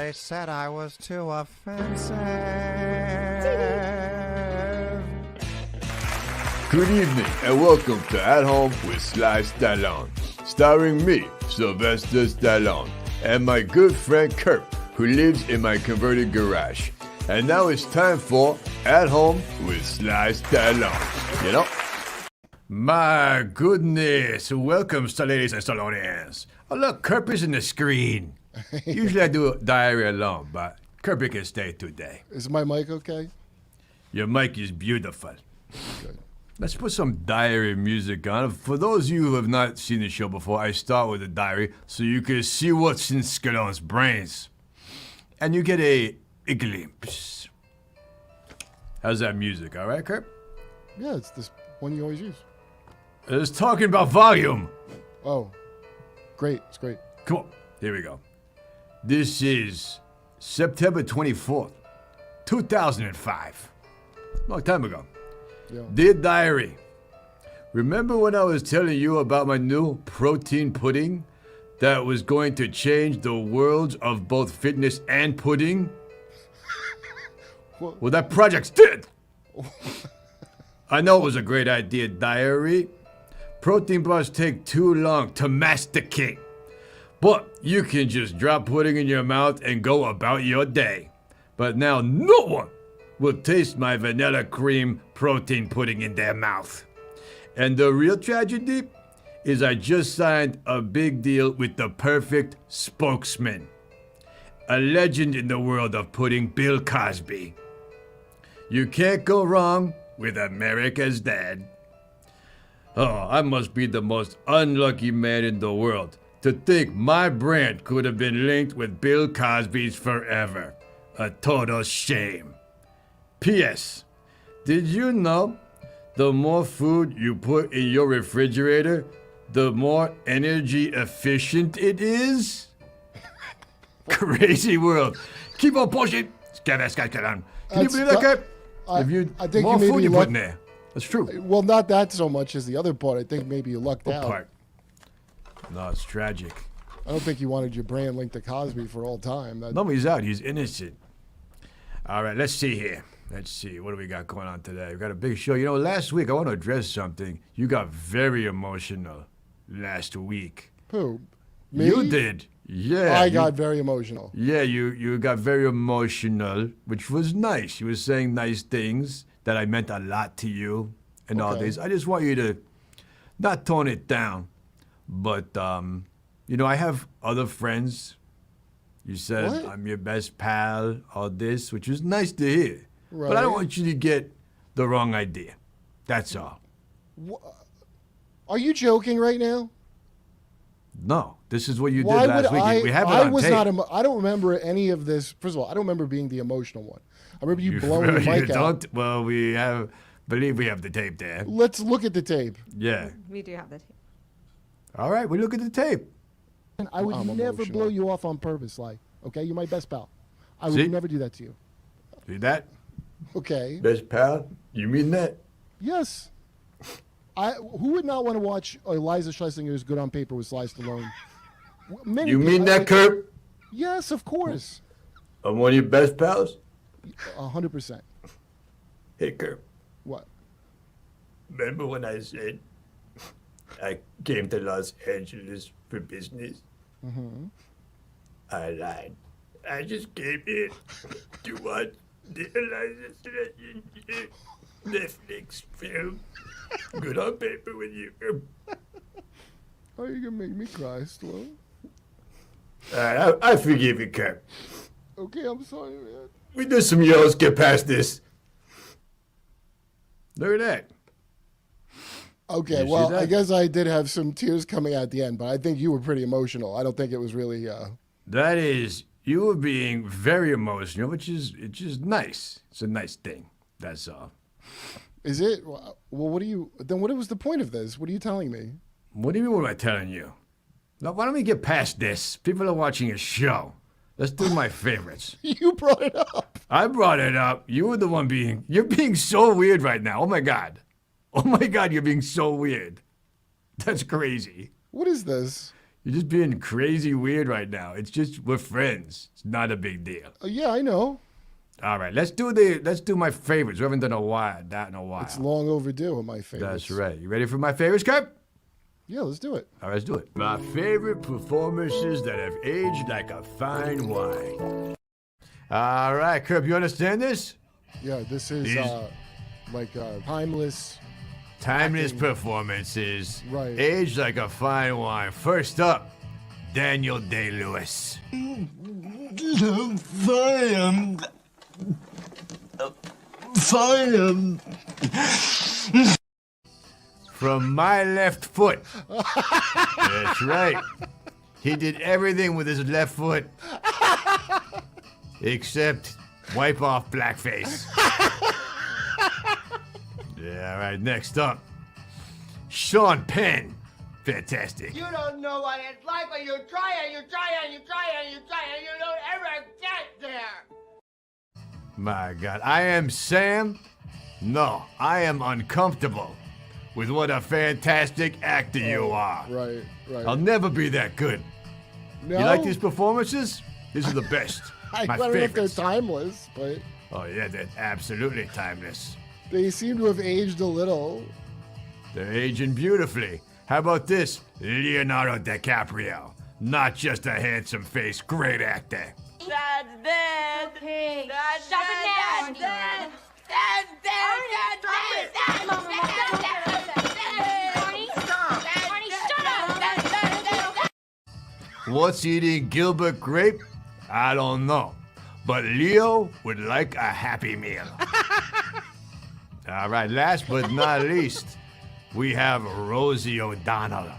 They said I was too offensive. Good evening and welcome to At Home with Sly Stallone, starring me, Sylvester Stallone, and my good friend KURP, who lives in my converted garage. And now it's time for At Home with Sly Stallone. You know? My goodness, welcome, ladies and Stallonians. Oh look, KURP is in the screen. Usually I do diary alone, but KURP can stay today. Is my mic okay? Your mic is beautiful. Good. Let's put some diary music on. For those of you who have not seen the show before, I start with a diary so you can see what's in Stallone's brains. And you get a glimpse. How's that music, all right, KURP? Yeah, it's this one you always use. It's talking about volume. Oh, great. It's great. Come on, here we go. This is September 24th, 2005. Long time ago. Yeah. Dear Diary, remember when I was telling you about my new protein pudding that was going to change the worlds of both fitness and pudding? Well, that project's dead. I know it was a great idea, Diary. Protein bars take too long to masticate. But you can just drop pudding in your mouth and go about your day. But now no one will taste my vanilla cream protein pudding in their mouth. And the real tragedy is I just signed a big deal with the perfect spokesman. A legend in the world of pudding, Bill Cosby. You can't go wrong with America's dad. Oh, I must be the most unlucky man in the world to think my brand could have been linked with Bill Cosby's forever. A total shame. P.S. Did you know the more food you put in your refrigerator, the more energy efficient it is? Crazy world. Keep on pushing. Can you believe that, KURP? I think more you food maybe you put in there. That's true. Well, not that so much as the other part. I think maybe you lucked What out. part? No, it's tragic. I don't think you wanted your brand linked to Cosby for all time. No, he's out. He's innocent. All right, let's see here. Let's see. What do we got going on today? We've got a big show. You know, last week, I want to address something. You got very emotional last week. Who? Me? You did. Yeah. I got very emotional. Yeah, you got very emotional, which was nice. You were saying nice things that I meant a lot to you and all Okay. this. I just want you to not tone it down. But, you know, I have other friends. You said What? I'm your best pal, all this, which was nice to hear. Right. But I don't want you to get the wrong idea. That's all. Are you joking right now? No, this is what you Why did last would week. We have it on was tape. not. I don't remember any of this. First of all, I don't remember being the emotional one. I remember you blowing your mic out. don't? Well, believe we have the tape there. Let's look at the tape. Yeah. We do have the tape. All right, we look at the tape. I would I'm never emotional. blow you off on purpose, Sly. Okay, you're my best pal. I would See? never do that to you. See that? Okay. Best pal? You mean that? Yes. Who would not want to watch Iliza Schlesinger's Good on Paper with Sly Stallone? Many You mean people- that, KURP? Yes, of course. I'm one of your best pals? 100%. Hey, KURP. What? Remember when I said I came to Los Angeles for business? Mm-hmm. I lied. I just came here to watch the Iliza Shlesinger Netflix film. Good on Paper with you. Are you going to make me cry, Stallone? All right, I forgive you, KURP. Okay, I'm sorry, man. We do some yells, get past this. Look at that. Okay, You see well, that? I guess I did have some tears coming at the end, but I think you were pretty emotional. I don't think it was really... That is, you were being very emotional, which is nice. It's a nice thing. That's all. Is it? Well, what do you... Then what was the point of this? What are you telling me? What do you mean, what am I telling you? Now, why don't we get past this? People are watching a show. Let's do my favorites. You brought it up. I brought it up. You were the one you're being so weird right now. Oh my God. Oh my God, you're being so weird. That's crazy. What is this? You're just being crazy weird right now. It's just we're friends. It's not a big deal. Yeah, I know. All right, let's do my favorites. We haven't done that in a while. It's long overdue on my favorites. That's right. You ready for my favorites, KUrP? Yeah, let's do it. All right, let's do it. My favorite performances that have aged like a fine wine. All right, KUrP, you understand this? Yeah, this is timeless. Timeless acting. Performances. Right. Aged like a fine wine. First up, Daniel Day-Lewis. Fine. From my left foot. That's right. He did everything with his left foot except wipe off blackface. Yeah, all right, next up. Sean Penn. Fantastic. You don't know what it's like when you try and you try and you try and you try and you don't ever get there. My God, I am Sam. No, I am uncomfortable with what a fantastic actor you are. Right. I'll never be that good. No? You like these performances? These are the best. I My don't know if they're favorites. timeless, but Oh yeah, they're absolutely timeless. they seem to have aged a little. They're aging beautifully. How about this? Leonardo DiCaprio. Not just a handsome face, great actor. That's dead. Okay, That's stop it now. dead. That's dead. That's dead. Mama, Barney, shut up. What's eating Gilbert Grape? I don't know. But Leo would like a Happy Meal. All right, last but not least, we have Rosie O'Donnell.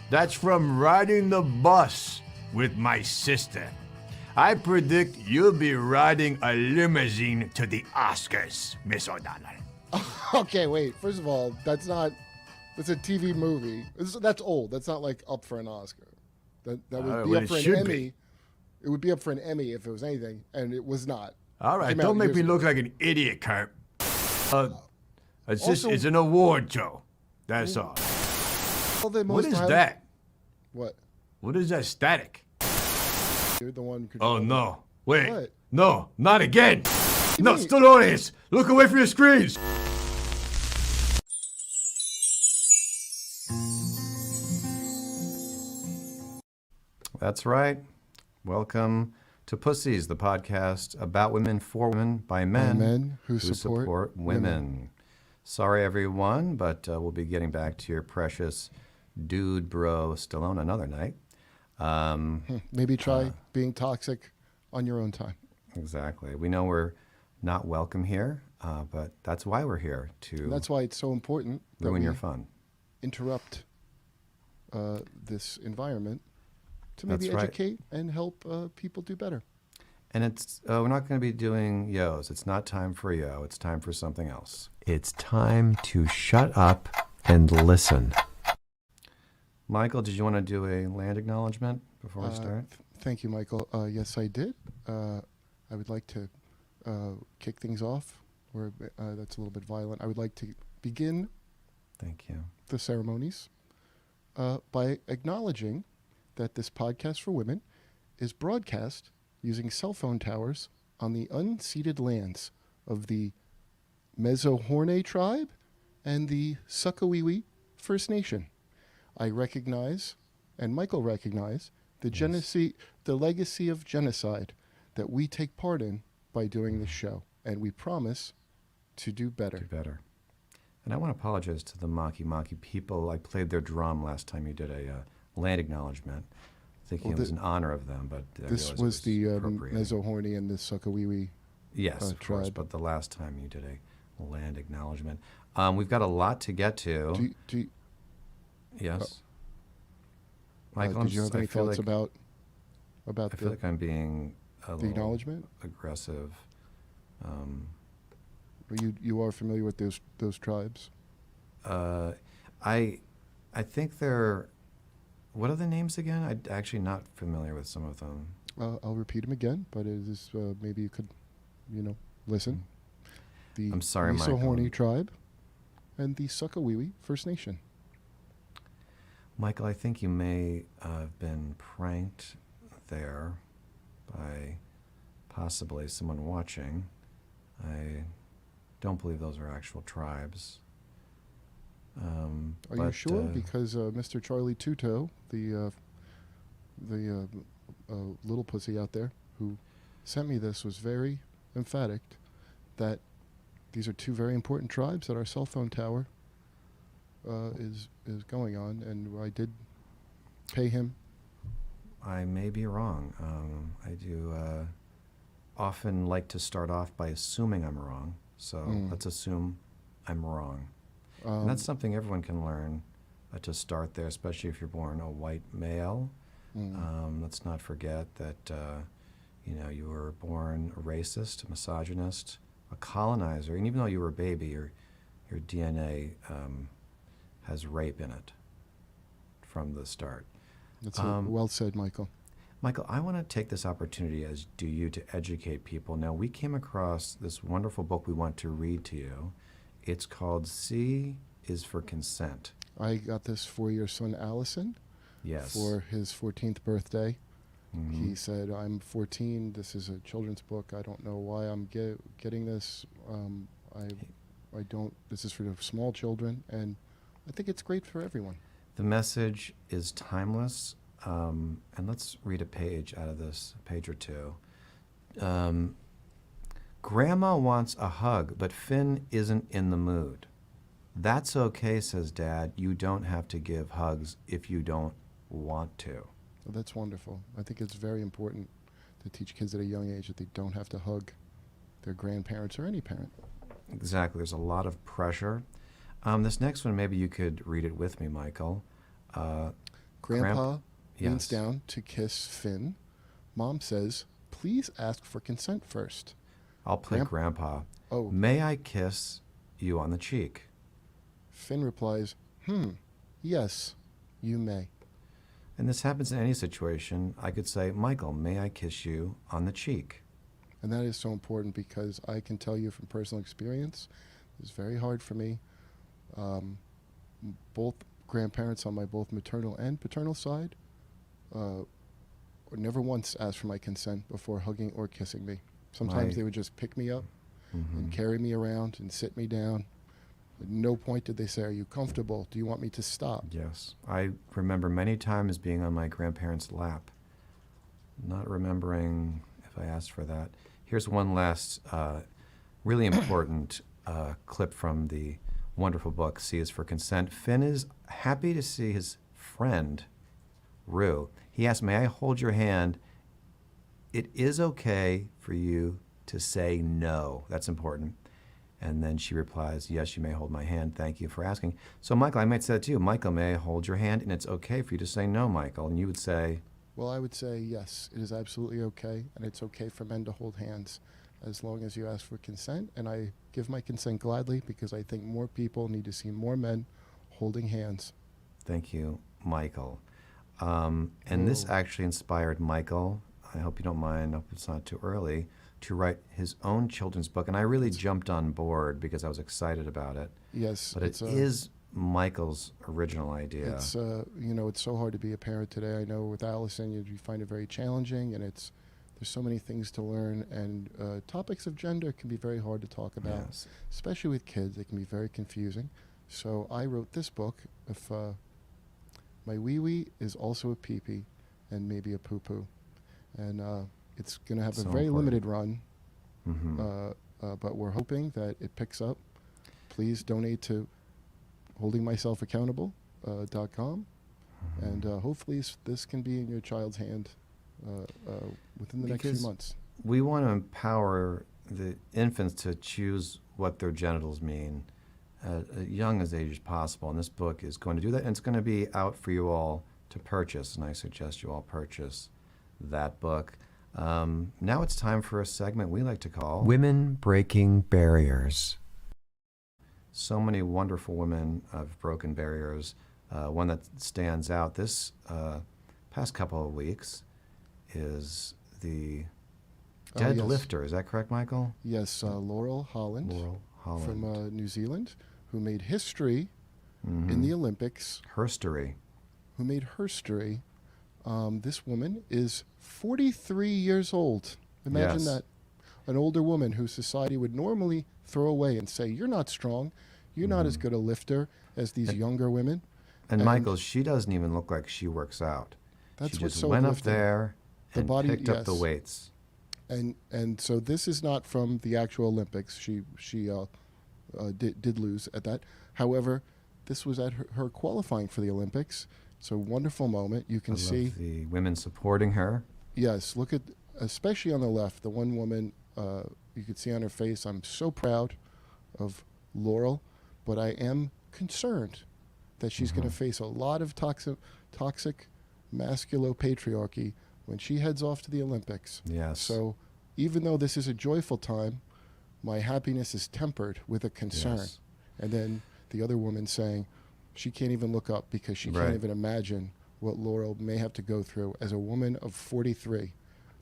That's from riding the bus with my sister. I predict you'll be riding a limousine to the Oscars, Miss O'Donnell. Okay, wait. First of all, that's a TV movie. That's old. That's not like up for an Oscar. That would be well, up it for an should Emmy. be. It would be up for an Emmy if it was anything, and it was not. All right, Came out don't make years me ago. look like an idiot, KUrP. Also- It's an award show. That's all. Well, the What most is highly- that? What? What is that static? You're the one. Oh, no. Wait. What? No, not again. No, mean? still audience. Look away from your screens. That's right. Welcome to Pussies, the podcast about women for women by men, men who support women. Sorry, everyone, but we'll be getting back to your precious dude bro Stallone another night. Maybe try being toxic on your own time. Exactly. We know we're not welcome here, but that's why we're here, to And that's why it's so important that ruin we your fun. interrupt this environment to maybe That's right. educate and help people do better. And it's we're not going to be doing yos. It's not time for a yo. It's time for something else. It's time to shut up and listen. Michael, did you want to do a land acknowledgement before we start? Thank you, Michael. Yes, I did. I would like to kick things off, or that's a little bit violent. I would like to begin Thank you. the ceremonies by acknowledging that this podcast for women is broadcast using cell phone towers on the unceded lands of the Mezohorne tribe and the Suckawiwi First Nation. I recognize, and Michael recognize, the legacy of genocide that we take part in by doing this show, and we promise to do better. Do better. And I want to apologize to the Maki people. I played their drum last time you did a land acknowledgement, thinking it was an honor of them, but I This realized it was the appropriating. Mezohorne and the Suckawiwi. Yes, of course, tribe. but the last time you did a land acknowledgement. We've got a lot to get to. Yes. Michael, did you have any thoughts about I feel the like I'm being a the little acknowledgement? aggressive. You are familiar with those tribes? I think they're. What are the names again? I'm actually not familiar with some of them. I'll repeat them again, but it is maybe you could, listen. The I'm sorry, So Michael. Horny Tribe and the Suckawiwi First Nation. Michael, I think you may have been pranked there by possibly someone watching. I don't believe those are actual tribes. Are you sure? Because Mr. Charlie Tuto, the little pussy out there who sent me this, was very emphatic that these are two very important tribes that our cell phone tower is going on, and I did pay him. I may be wrong. I do often like to start off by assuming I'm wrong. So let's assume I'm wrong. And that's something everyone can learn to start there, especially if you're born a white male. Let's not forget that you were born a racist, a misogynist, a colonizer, and even though you were a baby, your DNA has rape in it from the start. That's well said, Michael. Michael, I want to take this opportunity, as do you, to educate people. Now, we came across this wonderful book we want to read to you. It's called C is for Consent. I got this for your son, Allison, Yes. for his 14th birthday. He said, I'm 14, this is a children's book, I don't know why I'm getting this. I don't, this is for the small children, and I think it's great for everyone. The message is timeless, and let's read a page out of this, a page or two. Grandma wants a hug, but Finn isn't in the mood. That's okay, says Dad. You don't have to give hugs if you don't want to. Well, that's wonderful. I think it's very important to teach kids at a young age that they don't have to hug their grandparents or any parent. Exactly. There's a lot of pressure. This next one, maybe you could read it with me, Michael. Grandpa leans Yes. down to kiss Finn. Mom says, please ask for consent first. I'll play Grandpa. Oh. May I kiss you on the cheek? Finn replies, yes, you may. And this happens in any situation. I could say, Michael, may I kiss you on the cheek? And that is so important because I can tell you from personal experience, it's very hard for me. Both grandparents on my both maternal and paternal side never once asked for my consent before hugging or kissing me. Sometimes they would just pick me up and carry me around and sit me down. At no point did they say, are you comfortable? Do you want me to stop? Yes. I remember many times being on my grandparents' lap, not remembering if I asked for that. Here's one last really important clip from the wonderful book, C is for Consent. Finn is happy to see his friend, Rue. He asks, may I hold your hand? It is okay for you to say no. That's important. And then she replies, yes, you may hold my hand. Thank you for asking. So, Michael, I might say that to you. Michael, may I hold your hand? And it's okay for you to say no, Michael. And you would say? Well, I would say yes, it is absolutely okay. And it's okay for men to hold hands as long as you ask for consent. And I give my consent gladly because I think more people need to see more men holding hands. Thank you, Michael. And this actually inspired Michael, I hope you don't mind, I hope it's not too early, to write his own children's book. And I really jumped on board because I was excited about it. Yes. But it is Michael's original idea. It's, it's so hard to be a parent today. I know with Allison, you find it very challenging, and there's so many things to learn, and topics of gender can be very hard to talk about, especially with kids. It can be very confusing. So I wrote this book. If my wee-wee is also a pee-pee and maybe a poo-poo. And it's going to have a very limited run, but we're hoping that it picks up. Please donate to holdingmyselfaccountable.com, and hopefully this can be in your child's hand within the next few months. We want to empower the infants to choose what their genitals mean as young as age as possible, and this book is going to do that, and it's going to be out for you all to purchase, and I suggest you all purchase that book. Now it's time for a segment we like to call Women Breaking Barriers. So many wonderful women have broken barriers. One that stands out this past couple of weeks is the Yes. Deadlifter. Is that correct, Michael? Yes, Laurel Holland, Laurel Holland. from New Zealand, who made history in the Olympics. Herstory. Who made herstory. This woman is 43 years old. Imagine Yes. that. An older woman who society would normally throw away and say, you're not strong. You're not as good a lifter as these younger women. And Michael, she doesn't even look like she works out. That's she what's just so went up uplifting. there The and body- picked up the yes. weights. And so this is not from the actual Olympics. She did lose at that. However, this was at her qualifying for the Olympics. It's a wonderful moment. You can I see. love the women supporting her. Yes, look at, especially on the left, the one woman, you could see on her face, I'm so proud of Laurel, but I am concerned that she's going to face a lot of toxic masculo-patriarchy when she heads off to the Olympics. Yes. So even though this is a joyful time, my happiness is tempered with a concern. Yes. And then the other woman saying she can't even look up because she Right. can't even imagine what Laurel may have to go through as a woman of 43.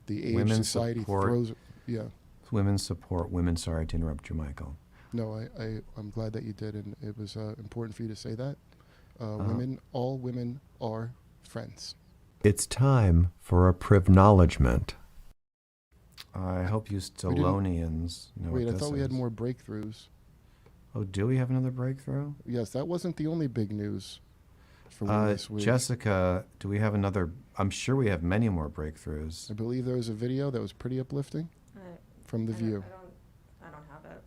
The age Women society support- throws. Yeah. Women support women. Sorry to interrupt you, Michael. No, I'm glad that you did, and it was important for you to say that. Uh-huh. All women are friends. It's time for a PrivKnowledgement. I hope you Stallonians know Wait, what I this thought we had is. more breakthroughs. Oh, do we have another breakthrough? Yes, that wasn't the only big news for women this week. Jessica, do we have another? I'm sure we have many more breakthroughs. I believe there was a video that was pretty uplifting from The View. I don't have it.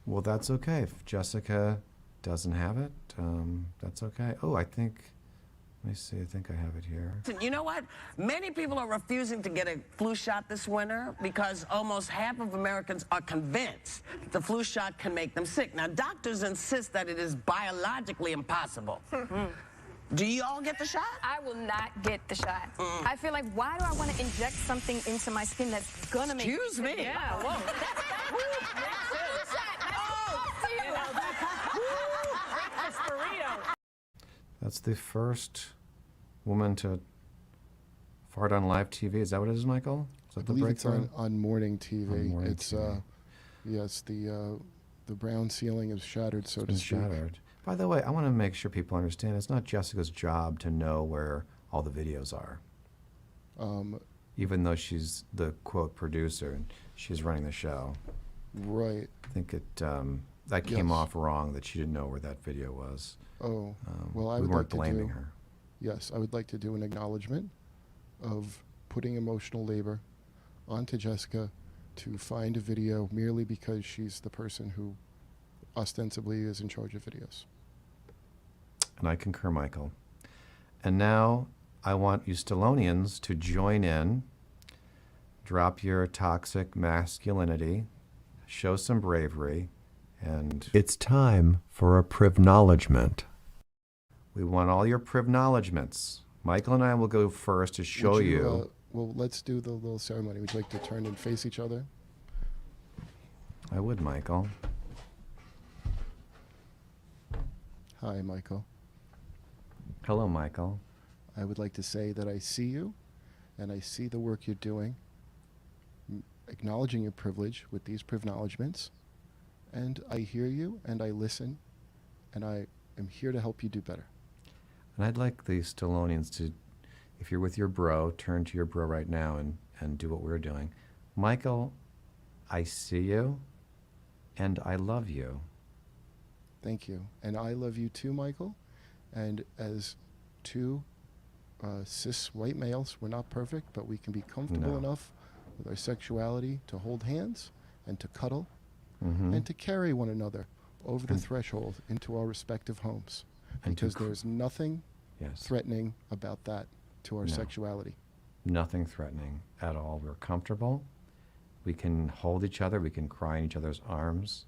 Well, that's okay. If Jessica doesn't have it, that's okay. Oh, let me see. I think I have it here. You know what? Many people are refusing to get a flu shot this winter because almost half of Americans are convinced the flu shot can make them sick. Now, doctors insist that it is biologically impossible. Do you all get the shot? I will not get the shot. I feel like, why do I want to inject something into my skin that's gonna make Excuse me. Yeah, whoa. That's the first woman to fart on live TV. Is that what it is, Michael? Is I that the believe it's breakthrough? on morning TV. On morning it's TV. Yes, the brown ceiling is shattered, so to It's speak. shattered. By the way, I want to make sure people understand it's not Jessica's job to know where all the videos are. Even though she's the quote producer and she's running the show. Right. I think that came Yes. off wrong that she didn't know where that video was. Oh, well, I we would weren't like to blaming do. her. Yes, I would like to do an acknowledgement of putting emotional labor onto Jessica to find a video merely because she's the person who ostensibly is in charge of videos. And I concur, Michael. And now I want you Stallonians to join in, drop your toxic masculinity, show some bravery, and it's time for a PrivKnowledgement. We want all your PrivKnowledgements. Michael and I will go first to show Would you. Well, let's do the little ceremony. Would you like to turn and face each other? I would, Michael. Hi, Michael. Hello, Michael. I would like to say that I see you, and I see the work you're doing, acknowledging your privilege with these PrivKnowledgements, and I hear you, and I listen, and I am here to help you do better. And I'd like the Stallonians to, if you're with your bro, turn to your bro right now and do what we're doing. Michael, I see you, and I love you. Thank you. And I love you too, Michael. And as two cis white males, we're not perfect, but we can be comfortable No. enough with our sexuality to hold hands and to cuddle Mm-hmm. and to carry one another over the threshold into our respective homes. And to Because there's nothing Yes. threatening about that to our No. sexuality. Nothing threatening at all. We're comfortable. We can hold each other. We can cry in each other's arms.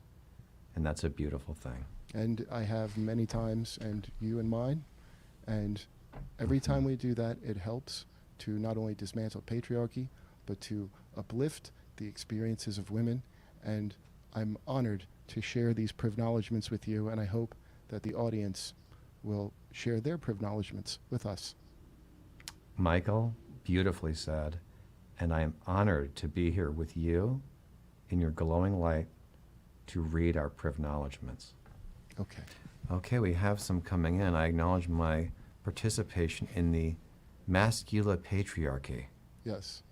And that's a beautiful thing. And I have many times, and you and mine. And every time we do that, it helps to not only dismantle patriarchy, but to uplift the experiences of women. And I'm honored to share these PrivKnowledgements with you, and I hope that the audience will share their PrivKnowledgements with us. Michael, beautifully said. and I am honored to be here with you in your glowing light to read our PrivKnowledgements. Okay. Okay, we have some coming in. I acknowledge my participation in the masculine patriarchy. Yes.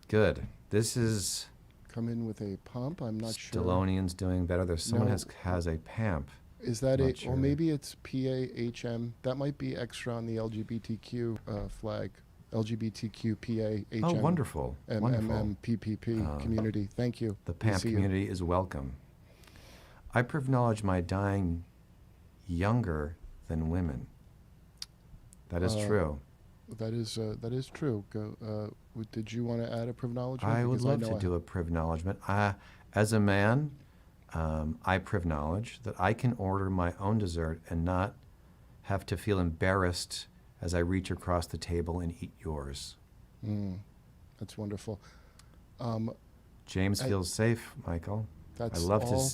Good. This is Come in with a pomp. I'm not sure. Stallonian's doing better. There's someone No. has a pamp. Is that Not it? sure. Or maybe it's PAHM. That might be extra on the LGBTQ flag. LGBTQ PAHM. Oh, wonderful. Wonderful. MMPPP community. Thank you. The We PAMP see you. community is welcome. I PrivKnowledge my dying younger than women. That is true. That is true. Did you want to add a PrivKnowledgement? I would Because love know to do a PrivKnowledgement. As a man, I PrivKnowledge that I can order my own dessert and not have to feel embarrassed as I reach across the table and eat yours. That's wonderful. James feels safe, Michael. I That's love to all.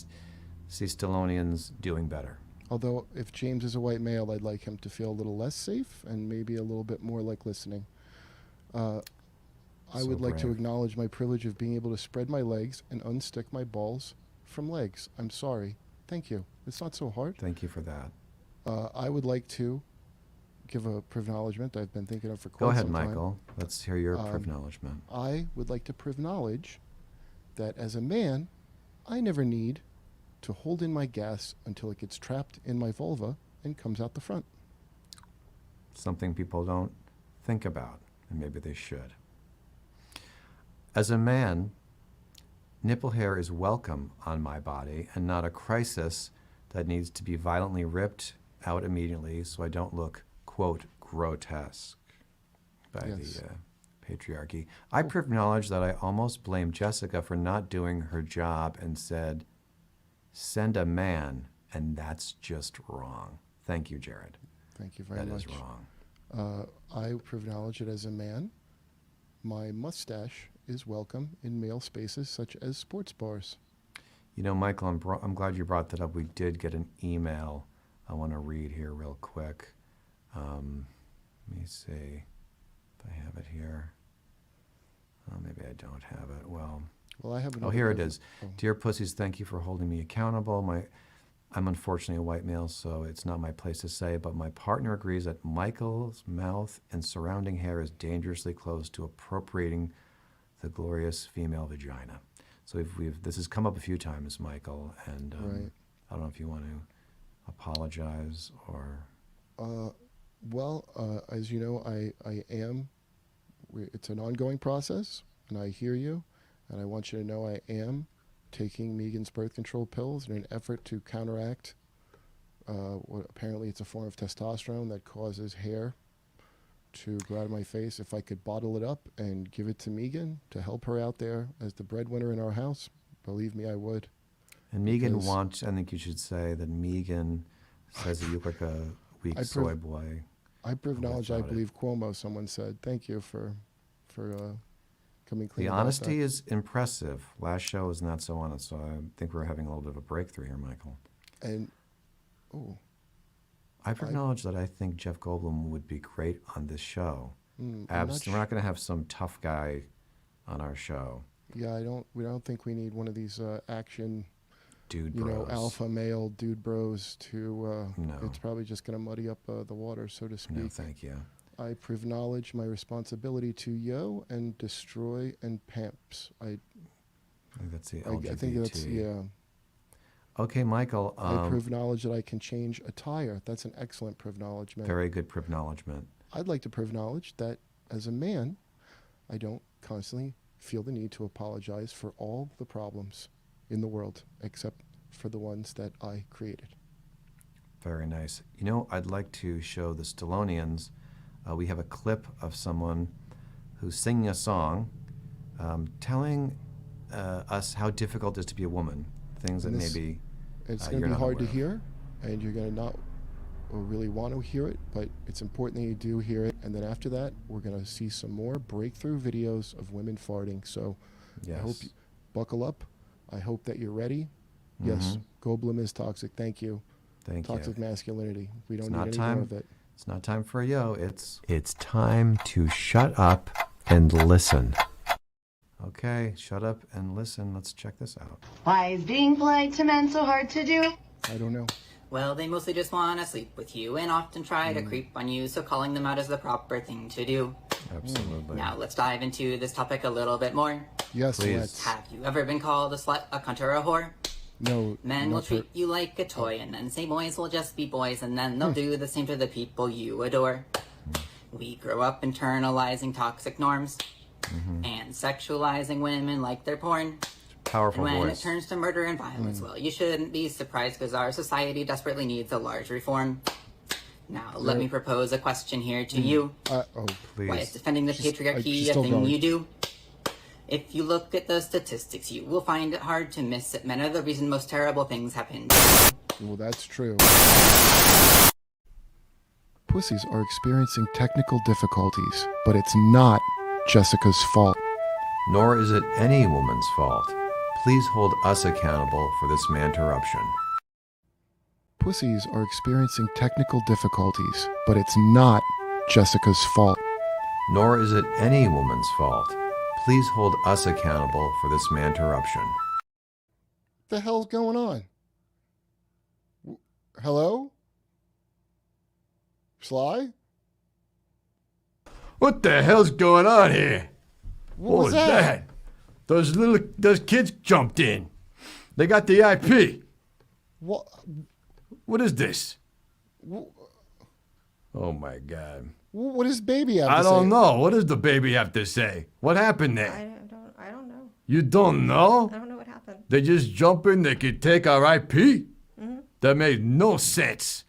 see Stallonians doing better. Although, if James is a white male, I'd like him to feel a little less safe and maybe a little bit more like listening. I So would like to brave. acknowledge my privilege of being able to spread my legs and unstick my balls from legs. I'm sorry. Thank you. It's not so hard. Thank you for that. I would like to give a PrivKnowledgement I've been thinking of for Go quite ahead, some time. Michael. Let's hear your PrivKnowledgement. I would like to PrivKnowledge that as a man, I never need to hold in my gas until it gets trapped in my vulva and comes out the front. Something people don't think about, and maybe they should. As a man, nipple hair is welcome on my body and not a crisis that needs to be violently ripped out immediately so I don't look, quote, grotesque by Yes. the patriarchy. I PrivKnowledge that I almost blamed Jessica for not doing her job and said, send a man, and that's just wrong. Thank you, Jared. Thank you very That much. is wrong. I PrivKnowledge it as a man. My mustache is welcome in male spaces such as sports bars. You know, Michael, I'm glad you brought that up. We did get an email I want to read here real quick. Let me see if I have it here. Oh, maybe I don't have it. Well, I have oh, another here it Priv- is. oh. Dear Pussies, thank you for holding me accountable. I'm unfortunately a white male, so it's not my place to say, but my partner agrees that Michael's mouth and surrounding hair is dangerously close to appropriating the glorious female vagina. So this has come up a few times, Michael, and Right. I don't know if you want to apologize or... As you know, I am. It's an ongoing process, and I hear you, and I want you to know I am taking Megan's birth control pills in an effort to counteract what apparently it's a form of testosterone that causes hair to grow out of my face. If I could bottle it up and give it to Megan to help her out there as the breadwinner in our house, believe me, I would. And Megan Because- wants, I think you should say that Megan says that you look like a weak soy boy. I PrivKnowledge, I without it. believe CUOMO, someone said. Thank you for coming clean The about honesty that. is impressive. Last show was not so honest, so I think we're having a little bit of a breakthrough here, Michael. And, I acknowledge that I think Jeff Goldblum would be great on this show. I'm We're not not going to have some tough guy on our show. yeah, we don't think we need one of these action, Dude you know, bros. alpha male dude bros to, No. it's probably just going to muddy up the water, so to speak. No, thank you. I PrivKnowledge my responsibility to yo and destroy and pamps. I think that's the I LGBT. think that's, yeah. Okay, Michael. I PrivKnowledge that I can change a tire. That's an excellent PrivKnowledgement. Very good PrivKnowledgement. I'd like to PrivKnowledge that as a man, I don't constantly feel the need to apologize for all the problems in the world, except for the ones that I created. Very nice. You know, I'd like to show the Stallonians. We have a clip of someone who's singing a song, telling us how difficult it is to be a woman. Things that And this- maybe It's you're going to be not hard to aware of. hear, and you're going to not or really want to hear it, but it's important that you do hear it. And then after that, we're going to see some more breakthrough videos of women farting. So Yes. I hope you buckle up. I hope that you're ready. Yes, Goldblum is toxic. Thank you. Thank Toxic you. masculinity. We don't It's need not any time. more of it. It's not time for a yo. It's time to shut up and listen. Okay, shut up and listen. Let's check this out. Why is being polite to men so hard to do? I don't know. Well, they mostly just want to sleep with you and often try to creep on you, so calling them out is the proper thing to do. Absolutely. Now, let's dive into this topic a little bit more. Yes, Please. let's. Have you ever been called a slut, a cunt, or a whore? No. Men will not for- treat you like a toy, and then say boys will just be boys, and then they'll do the same to the people you adore. We grow up internalizing toxic norms and sexualizing women like they're porn. Powerful And when voice. it turns to murder and violence, well, you shouldn't be surprised because our society desperately needs a large reform. Now, let me propose a question here to you. Oh, Please. Why is defending the patriarchy she's a still thing going. you do? If you look at the statistics, you will find it hard to miss that men are the reason most terrible things happen. well, that's true. Pussies are experiencing technical difficulties, but it's not Jessica's fault. Nor is it any woman's fault. Please hold us accountable for this interruption. Pussies are experiencing technical difficulties, but it's not Jessica's fault. Nor is it any woman's fault. Please hold us accountable for this interruption. The hell's going on? Hello? Sly? What the hell's going on here? What was that? Those kids jumped in. They got the IP. What? What is this? Oh my God. What does baby have to I say? don't know. What does the baby have to say? What happened there? I don't know. You don't know? I don't know what happened. They just jump in, they could take our IP? That made no sense.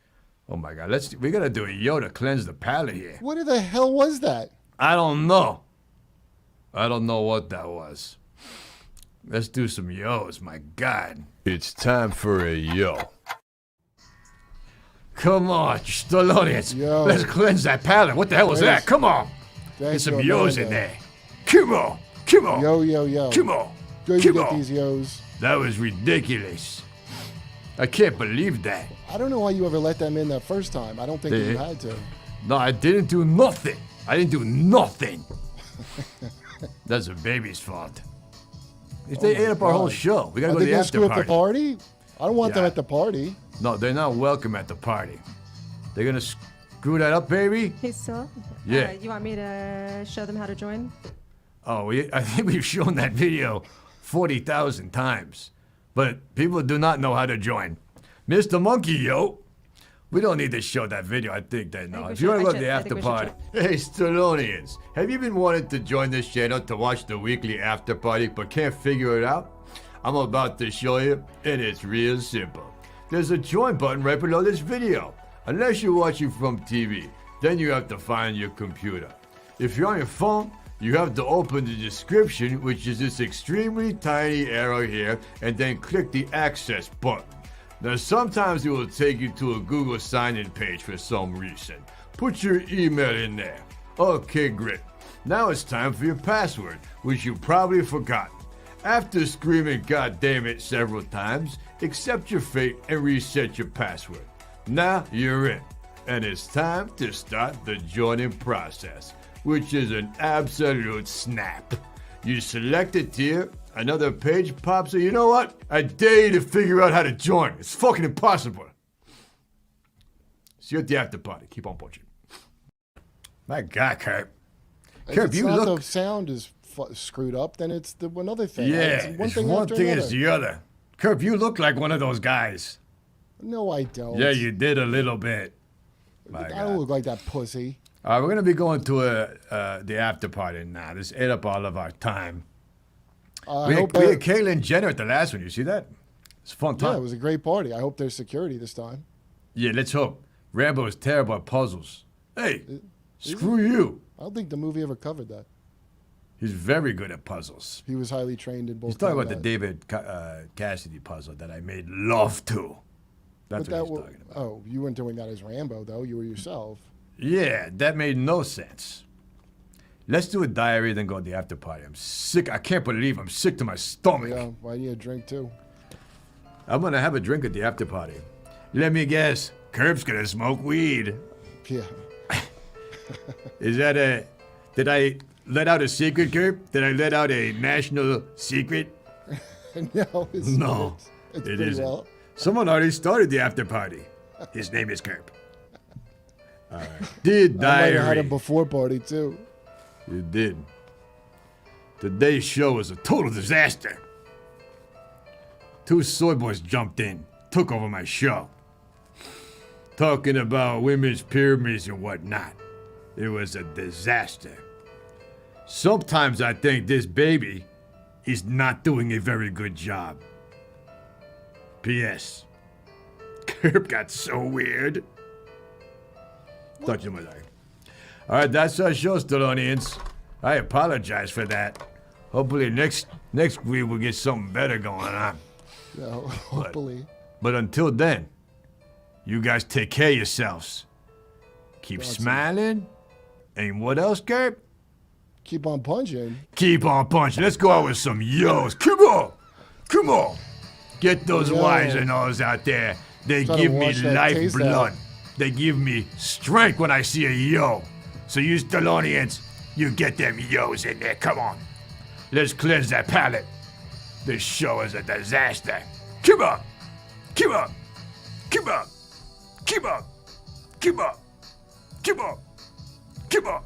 Oh my God, we gotta do a yo to cleanse the palate here. What the hell was that? I don't know. I don't know what that was. Let's do some yos, my God. It's time for a yo. Come on, Stallone. Yo. Let's cleanse that palate. What the hell was Thanks. that? Come on. Get Thanks, some yo, yos man. in there. Come on. Come on. Yo, yo, yo. Come on. Go you Come get on. these yos. That was ridiculous. I can't believe that. I don't know why you ever let them in that first time. I don't think They- you had to. No, I didn't do nothing. I didn't do nothing. That's the baby's fault. If they ate up our whole God. show, we gotta Are go to they the gonna after screw up party. the party? I don't want them Yeah. at the party. No, they're not welcome at the party. They're gonna screw that up, baby? He's still? Yeah. You want me to show them how to join? Oh, I think we've shown that video 40,000 times. But people do not know how to join. Mr. Monkey, yo. We don't need to show that video. I think they know. we If you want to should- go to the I after think we should party. Hey, Stallonians. Have you been wanting to join this channel to watch the weekly after party but can't figure it out? I'm about to show you, and it's real simple. There's a join button right below this video. Unless you're watching from TV, then you have to find your computer. If you're on your phone, you have to open the description, which is this extremely tiny arrow here, and then click the access button. Now, sometimes it will take you to a Google sign-in page for some reason. Put your email in there. Okay, great. Now it's time for your password, which you probably forgot. After screaming "God damn it" several times, accept your fate and reset your password. Now you're in, and it's time to start the joining process, which is an absolute snap. You select a tier, another page pops up. You know what? I dare you to figure out how to join. It's fucking impossible. See you at the after party. Keep on punching. My God, KURP. If KURP, it's you not look. the sound is screwed up, then it's the another thing. Yeah, It's it's one thing and it's the other. KURP, you look like one of those guys. No, I don't. Yeah, you did a little bit. My I God. don't look like that pussy. All right, we're gonna be going to the after party now. This ate up all of our time. I We hope had Caitlyn Jenner at the last one. You see that? It's a fun yeah, time. it was a great party. I hope there's security this time. Yeah, let's hope. Rambo is terrible at puzzles. Hey, screw you. I don't think the movie ever covered that. He's very good at puzzles. He was highly trained in both. He's talking about the combat. David Cassidy puzzle that I made love to. That's But what he's that talking about. Oh, you weren't doing that as Rambo though. You were yourself. Yeah, that made no sense. Let's do a diary, then go to the after party. I'm sick. I can't believe I'm sick to my stomach. Yeah, why need a drink too? I'm gonna have a drink at the after party. Let me guess. KURP's gonna smoke weed. Yeah. Is that a? Did I let out a secret, KURP? Did I let out a national secret? No, No, it's it pretty isn't. well. Someone already started the after party. His name is KURP. All right. Dear I might have had diary. a before party too. You did. Today's show was a total disaster. 2 soy boys jumped in, took over my show. Talking about women's pyramids and whatnot. It was a disaster. Sometimes I think this baby is not doing a very good job. P.S. KURP got so weird. Thought you might like. All right, that's our show, Stallonians. I apologize for that. Hopefully next week we'll get something better going on. No, hopefully. But until then, you guys take care of yourselves. Keep smiling. And what else, KURP? Keep on punching. Keep on punching. Let's go out with some yos. Come on. Come on. Get those Yo. Y's and O's out there. They Try to give me wash that taste lifeblood. out. They give me strength when I see a yo. So you Stallonians, you get them yos in there. Come on. Let's cleanse that palate. This show is a disaster. Keep up. Keep up. Keep up. Keep up. Keep up. Keep up. Keep up.